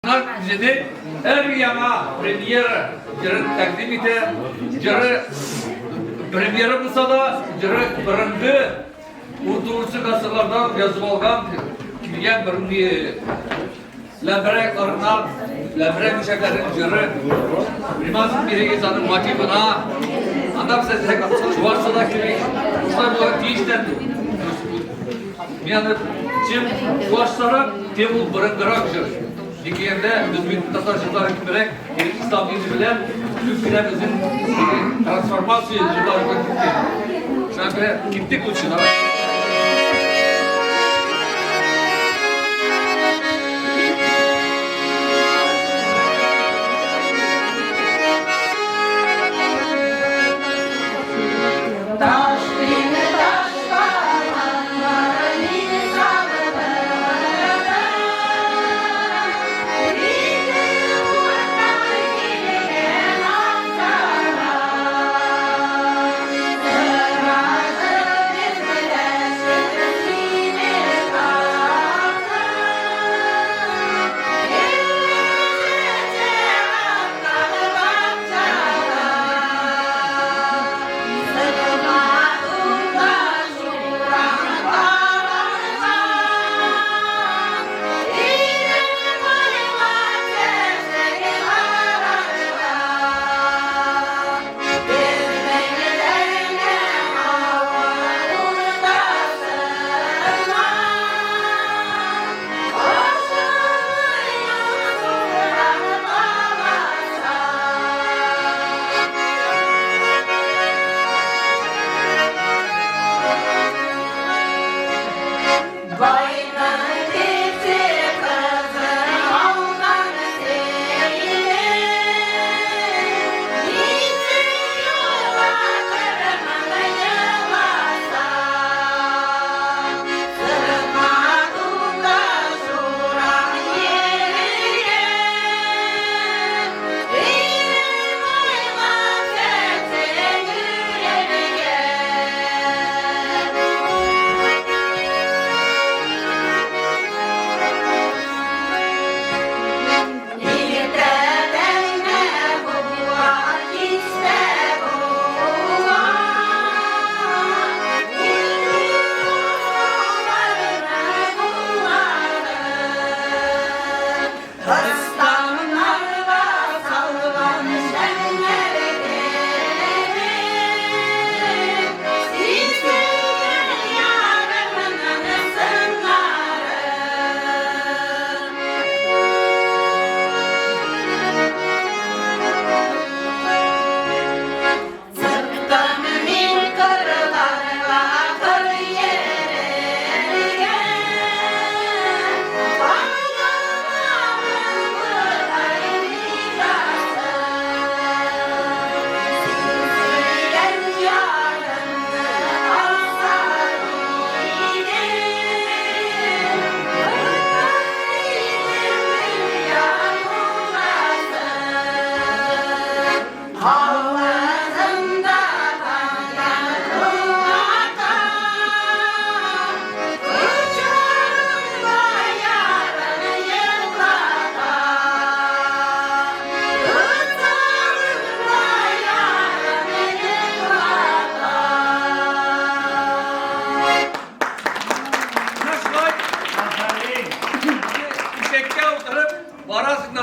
Jadi her yana premier jarı takdim ite, jarı premier bulsa da jarı birinci Urdu'su kasırlardan yazıp algan kilgen birinci Lembrek arına, lembrek müşeklerin jarı bilmezsin biri insanın motivına anlam sesle çuvarsa da kimi usta bu değişten yani çim çuvarsarak temul birindirak jarı Dikiyende düzgün tasarımcıların kimlerek İslam dini bilen ülkemizin transformasyon yıllarına gitti. Şöyle gittik uçuna.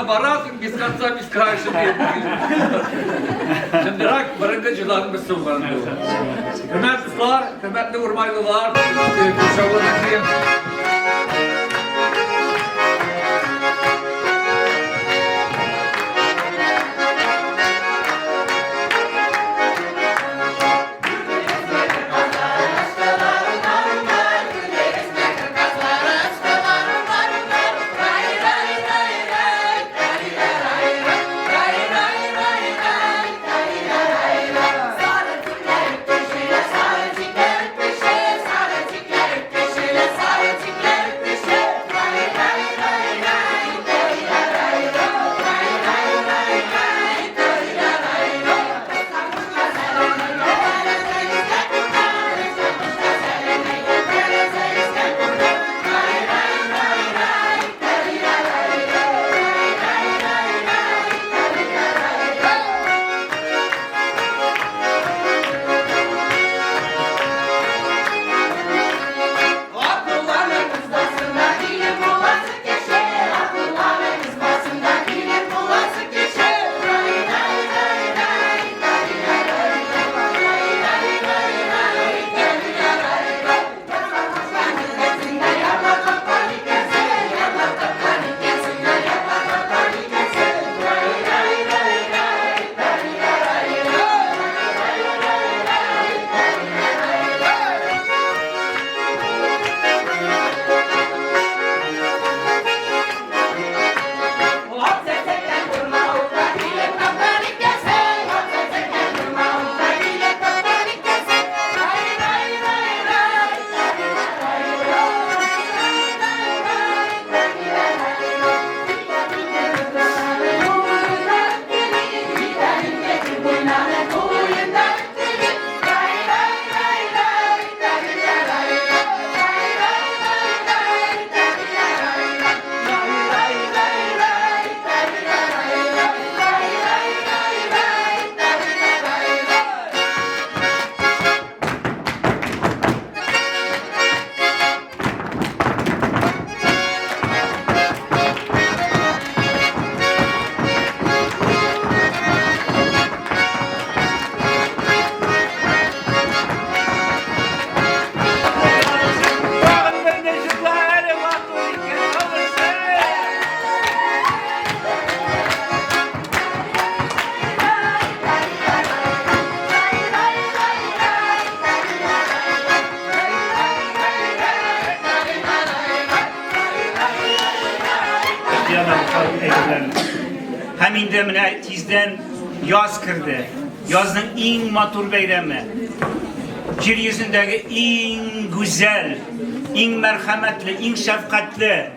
Barasın biskansa biz karşı diye. Şimdi rak barıngıcıların bir sıvırın. Kıymetliler, kıymetli urmaylılar, kuşavlarındaki eylelerler. Hem indemine tizden yaz kırdı. Yazın en matur beyremi. Yeryüzündeki en güzel, en merhametli, en şefkatli,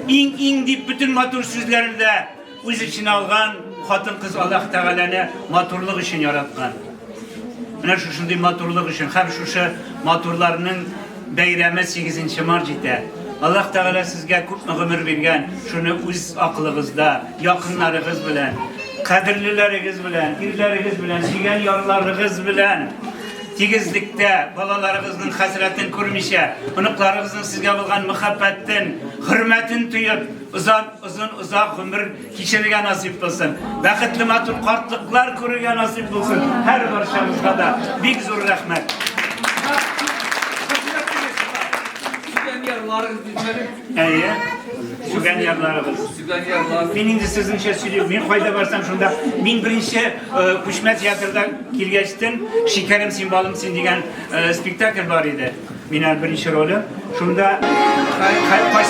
en deyip bütün matur sözlerinde öz için algan hatın kız Allah Teala'nı maturluk için yaratkan. Mana şunday maturluk için, hem şu maturlarının beyremi 8. Mart'ta. Allah Teala sizge ko'p ömür bergan. Şunu öz aqlingizda, yaqinlaringiz bilan, qadrlilaringiz bilan, irlaringiz bilan, suygan yorlaringiz bilan tegizlikda balalaringizning hasratini ko'rmisha, unuqlaringizning sizga bo'lgan muhabbatdan, hurmatini tuyib, uzoq umr kechirishga nasib bo'lsin. Baxtli matur qartliqlar ko'rishga nasib bo'lsin. Har barchamizga da bek zo'r rahmat. Eye, sügen yerlarımız. Ben indi sizin şey söylüyorum. Ben koyda varsam şunda. Ben birinci Kuşmet Tiyatro'da kirgeçtim. Şekerim simbolumsun diyen spektakl var idi. Benim birinci rolü. Şunda kaç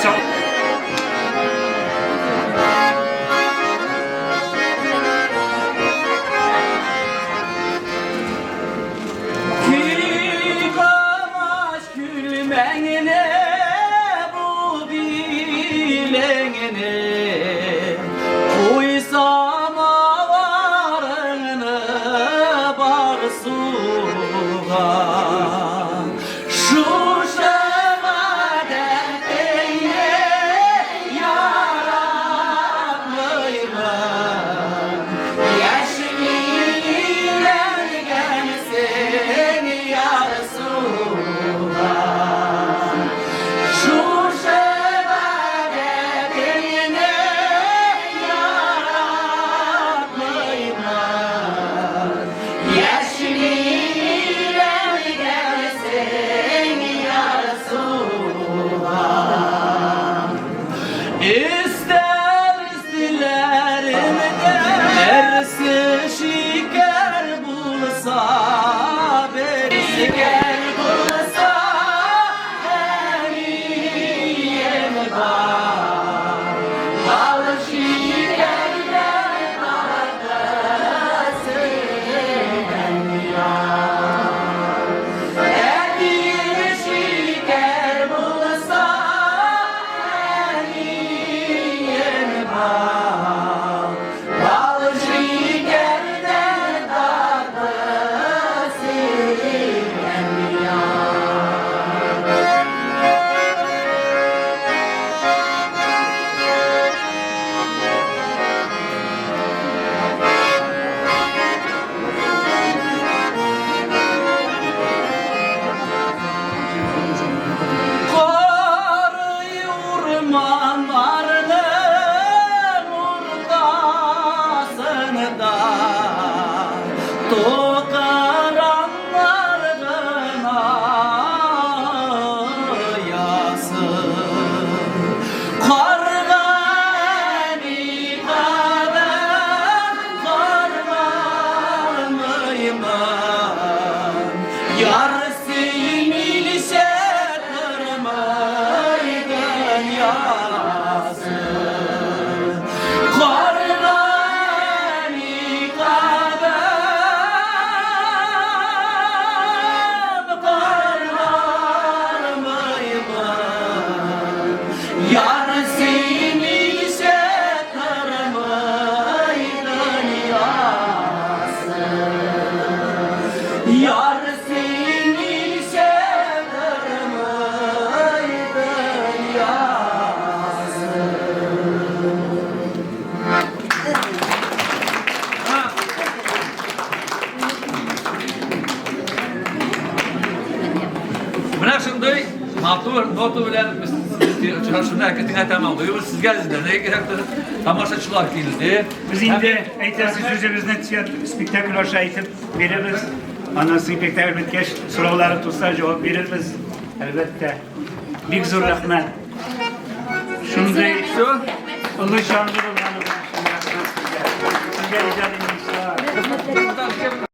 Notu bilen çarşında hakikaten tamamlıyoruz. Siz geldiniz. Neye gerektir? Tamaşaçılar geldi. Biz indi eğitimsiz sözümüzden spektakl aşağı eğitip veririz. Ana spektakl bitkeş soruları tutsa cevap veririz. Elbette. Big zor rahmet. Şunday şu ulu şanlı olanı. Sizge rica ederim.